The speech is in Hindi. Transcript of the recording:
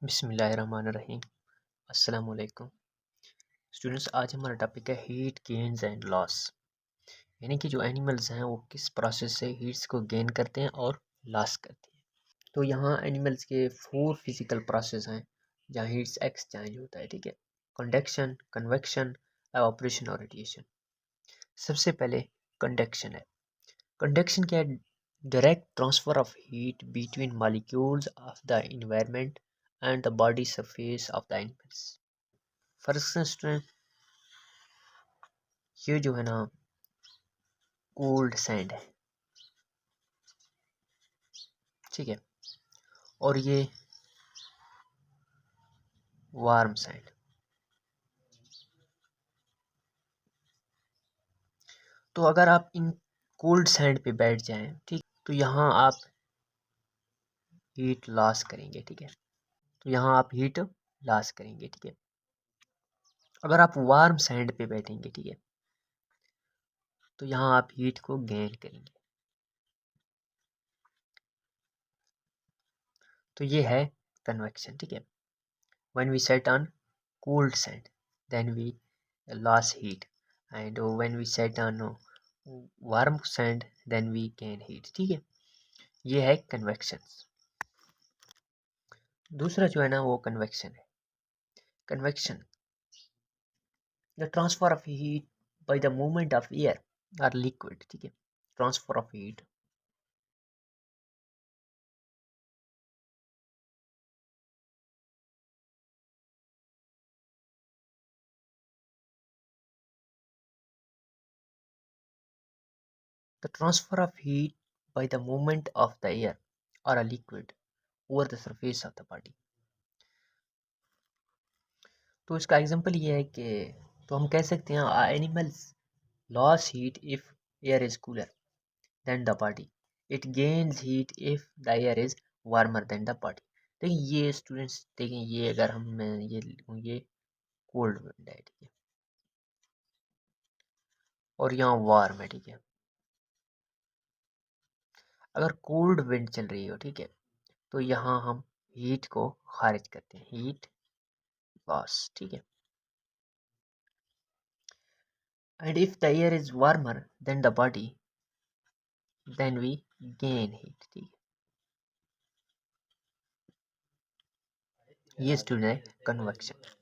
बिस्मिल्लाहिर्रहमानिर्रहीम। अस्सलाम वालेकुम स्टूडेंट्स। आज हमारा टॉपिक है हीट गेन्स एंड लॉस, यानी कि जो एनिमल्स हैं वो किस प्रोसेस से हीट्स को गेन करते हैं और लॉस करते हैं। तो यहाँ एनिमल्स के 4 फिजिकल प्रोसेस हैं जहाँ हीट्स एक्सचेंज होता है। ठीक है, कंडक्शन, कन्वेक्शन, एवापोरेशन और रेडिएशन। सबसे पहले कंडक्शन है। कंडक्शन क्या है? Direct transfer of heat between molecules of the environment and the body surface of the animals. First student, ये जो है ना कोल्ड सैंड है, ठीक है, और ये वार्म सैंड। तो अगर आप इन कोल्ड सैंड पे बैठ जाएं, ठीक, तो यहाँ आप हीट लॉस करेंगे। ठीक है, तो यहाँ आप हीट लॉस करेंगे। ठीक है, अगर आप वार्म सैंड पे बैठेंगे, ठीक है, तो यहाँ आप हीट को गेन करेंगे। तो ये है कन्वेक्शन। ठीक है, when we set on cooled sand then we lost heat, and when we set on warm sand then we gain heat। ठीक है, ये है कन्वेक्शन। दूसरा जो है ना वो कन्वेक्शन है। Convection, the transfer of heat by the movement of air और लिक्विड। ठीक है, transfer of heat, the transfer of heat by the movement of the air or a liquid over the surface of the body। तो इसका एग्जांपल ये है कि तो हम कह सकते हैं animals loss heat if air is cooler than the body, it gains heat if the air is warmer then the body. देखिए ये स्टूडेंट्स, देखें ये अगर हम मैं ये लिखूँ, ये कोल्ड विंड है, ठीक है, और यहाँ वार्म है। ठीक है, अगर कोल्ड विंड चल रही हो, ठीक है, तो यहाँ हम हीट को खारिज करते हैं, हीट लॉस। ठीक है, and if the air is warmer then the body then we gain heat. ठीक है, ये स्टूडेंट है कन्वेक्शन।